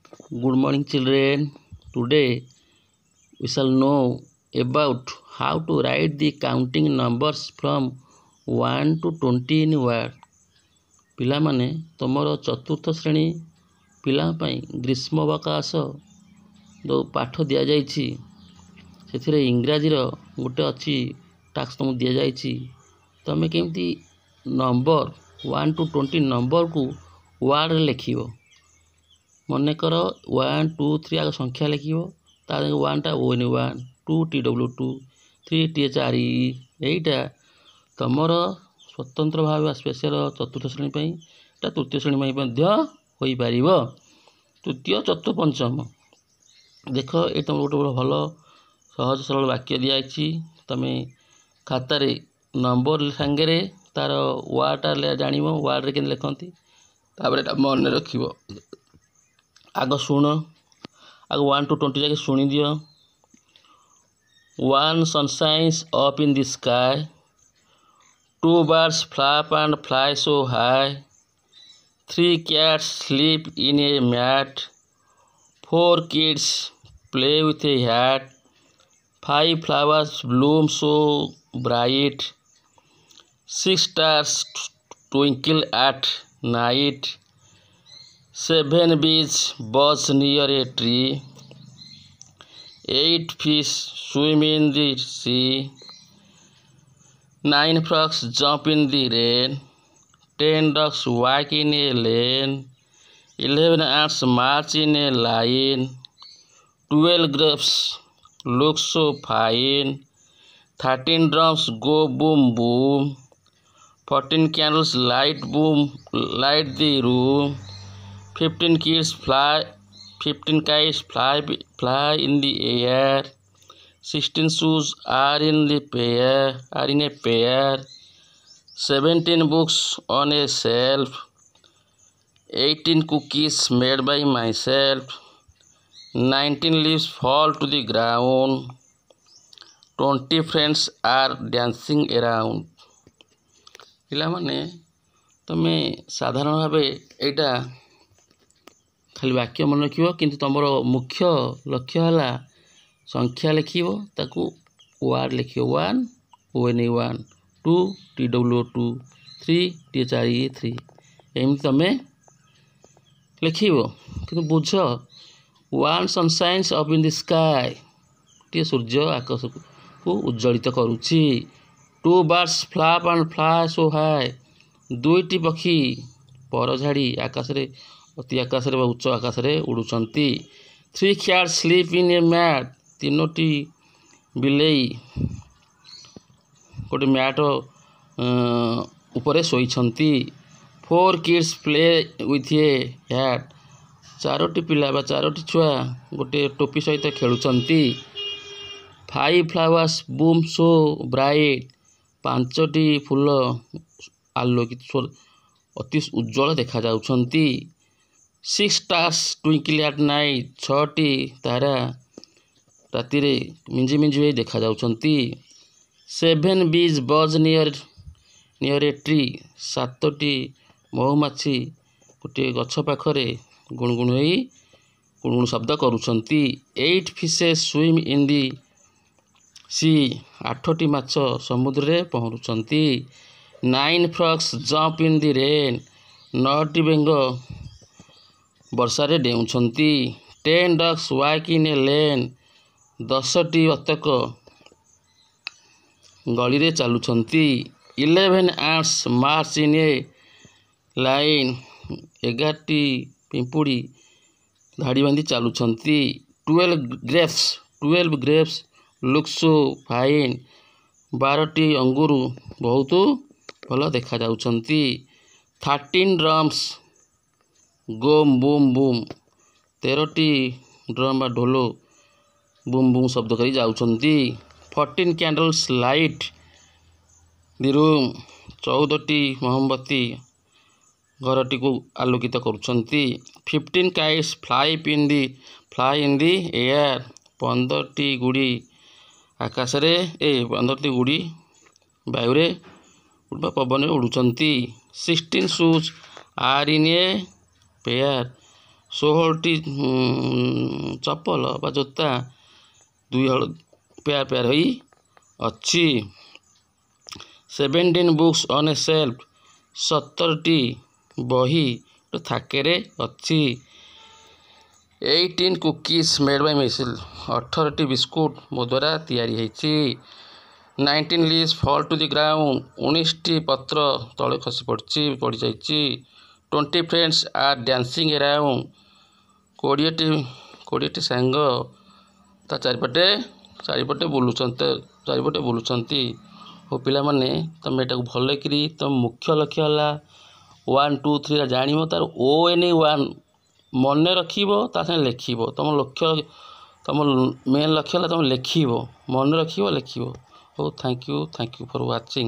Good morning, children. Today we shall know about how to write the counting numbers from 1 to 20 in word. ପିଲାମାନେ ତମର ଚତୁର୍ଥ ଶ୍ରେଣୀ ପିଲାଙ୍କ ପାଇଁ ଗ୍ରୀଷ୍ମାବକାଶ ଯେଉଁ ପାଠ ଦିଆଯାଇଛି ସେଥିରେ ଇଂରାଜୀର ଗୋଟେ ଅଛି ଟାସ୍କ ତୁମକୁ ଦିଆଯାଇଛି। ତମେ କେମିତି ନମ୍ବର 1 to 20 ନମ୍ବରକୁ ୱାର୍ଡ଼ରେ ଲେଖିବ। ମନେକର 1 2 3 ଆଗ ସଂଖ୍ୟା ଲେଖିବ, ତା 1ଟା ON1, 2 TW2, 3 THRE। ଏଇଟା ତମର ସ୍ୱତନ୍ତ୍ର ଭାବେ ସ୍ପେଶାଲ ଚତୁର୍ଥ ଶ୍ରେଣୀ ପାଇଁ, ଏଇଟା ତୃତୀୟ ଶ୍ରେଣୀ ପାଇଁ ମଧ୍ୟ ହୋଇପାରିବ। ତୃତୀୟ ଚତୁର୍ଥ ପଞ୍ଚମ ଦେଖ, ଏଇ ତମର ଗୋଟେ ଭଲ ସହଜ ସରଳ ବାକ୍ୟ ଦିଆଯାଇଛି। ତମେ ଖାତାରେ ନମ୍ବର ସାଙ୍ଗରେ ତାର ୱାର୍ଡ଼ଟା ଜାଣିବ, ୱାର୍ଡ଼ରେ କେମିତି ଲେଖନ୍ତି, ତାପରେ ଏଇଟା ମନେ ରଖିବ। ଆଗ ଶୁଣ, ଆଗ 1 to 20 ଯାକେ ଶୁଣିଦିଅ। 1 sun shines up in the sky, 2 birds flap and fly so high, 3 cats sleep in a mat, 4 kids play with a hat, 5 flowers bloom so bright, 6 stars twinkle at night, 7 bees buzz near a tree, 8 fish swim in the sea, 9 frogs jump in the rain, 10 ducks walk in a lane, 11 ants march in a line, 12 grapes look so fine, 13 drums go boom boom, 14 candles light the room, 15 kites fly in the air, 16 shoes are in a pair, 17 books on a shelf, 18 cookies made by myself, 19 leaves fall to the ground, 20 friends are dancing around। ପିଲାମାନେ ତମେ ସାଧାରଣ ଭାବେ ଏଇଟା ଖାଲି ବାକ୍ୟ ମନେ ରଖିବ, କିନ୍ତୁ ତମର ମୁଖ୍ୟ ଲକ୍ଷ୍ୟ ହେଲା ସଂଖ୍ୟା ଲେଖିବ, ତାକୁ ୱାର୍ଡ଼ ଲେଖିବ। 1 ON1, 2 TW2, 3 THRE3। ଏମିତି ତମେ ଲେଖିବ, କିନ୍ତୁ ବୁଝ 1 sun shines up in the sky, ଟିକେ ସୂର୍ଯ୍ୟ ଆକାଶକୁ ଉଜ୍ଜଳିତ କରୁଛି। 2 birds flap and fly so high, 2ଟି ପକ୍ଷୀ ପର ଝାଡ଼ି ଅତି ଆକାଶରେ ବା ଉଚ୍ଚ ଆକାଶରେ ଉଡ଼ୁଛନ୍ତି। 3 cats sleep in a mat, 3ଟି ବିଲେଇ ଗୋଟେ ମ୍ୟାଟ ଉପରେ ଶୋଇଛନ୍ତି। 4 kids play with a hat, 4ଟି ପିଲା ବା 4ଟି ଛୁଆ ଗୋଟେ ଟୋପି ସହିତ ଖେଳୁଛନ୍ତି। 5 flowers bloom so bright, 5ଟି ଫୁଲ ଆଲୋକିତ ଅତି ଉଜ୍ଜଳ ଦେଖାଯାଉଛନ୍ତି। 6 stars twinkle at night, 6ଟି ତାରା ରାତିରେ ମିଞ୍ଜି ମିଞ୍ଜି ହୋଇ ଦେଖାଯାଉଛନ୍ତି। 7 bees buzz near a tree, 7ଟି ମହୁମାଛି ଗୋଟିଏ ଗଛ ପାଖରେ ଗୁଣଗୁଣ ଶବ୍ଦ କରୁଛନ୍ତି। 8 fishes swim in the sea, 8ଟି ମାଛ ସମୁଦ୍ରରେ ପହଁରୁଛନ୍ତି। 9 frogs jump in the rain, 9ଟି ବେଙ୍ଗ ବର୍ଷାରେ ଡେଉଁଛନ୍ତି। 10 ducks walk in a lane, 10ଟି ବତକ ଗଳିରେ ଚାଲୁଛନ୍ତି। 11 ants march in a line, 11ଟି ପିମ୍ପୁଡ଼ି ଧାଡ଼ି ବାନ୍ଧି ଚାଲୁଛନ୍ତି। 12 grapes look so fine, 12ଟି ଅଙ୍ଗୁରୁ ବହୁତ ଭଲ ଦେଖାଯାଉଛନ୍ତି। 13 drums go boom boom, 13ଟି ଡ୍ରମ୍ ବା ଢୋଲ ବୁମ୍ ବୁମ୍ ଶବ୍ଦ କରି ଯାଉଛନ୍ତି। 14 candles light the room, 14ଟି ମହମବତୀ ଘରଟିକୁ ଆଲୋକିତ କରୁଛନ୍ତି। 15 kites fly in the air, 15ଟି ଗୁଡ଼ି ବାୟୁରେ ବା ପବନରେ ଉଡ଼ୁଛନ୍ତି। 16 shoes are in a pair, 16ଟି ଚପଲ ବା ଜୋତା 2 ହଳ ପେୟାର ପେୟାର ହୋଇ ଅଛି। 17 ବୁକ୍ସ ଅନ୍ ଏ ସେଲ୍ଫ 17ଟି ବହି ଥାକେରେ ଅଛି। 18 କୁକିଜ୍ ମେଡ୍ ବାଇ ମିସିଲ୍ 18ଟି ବିସ୍କୁଟ ମୋ ଦ୍ୱାରା ତିଆରି ହେଇଛି। 19 ଲିଭ୍ସ ଫଲ୍ ଟୁ ଦି ଗ୍ରାଉଣ୍ଡ 19ଟି ପତ୍ର ତଳେ ଖସି ପଡ଼ିଯାଇଛି। 20 ଫ୍ରେଣ୍ଡସ୍ ଆର୍ ଡ୍ୟାନ୍ସିଂ ଏରାଉଣ୍ଡ 20ଟି ସାଙ୍ଗ ତା ଚାରିପଟେ ବୁଲୁଛନ୍ତି। ହଉ ପିଲାମାନେ, ତମେ ଏଟାକୁ ଭଲ କରି ତମ ମୁଖ୍ୟ ଲକ୍ଷ୍ୟ ହେଲା 1 2 3 ଜାଣିବ, ତାର ONE ମନେ ରଖିବ, ତା ସାଙ୍ଗେ ଲେଖିବ। ତମ ମେନ୍ ଲକ୍ଷ୍ୟ ହେଲା ତମେ ଲେଖିବ, ମନେ ରଖିବ, ଲେଖିବ। ହଉ, ଥ୍ୟାଙ୍କ ୟୁ ଫର୍ ୱାଚିଂ।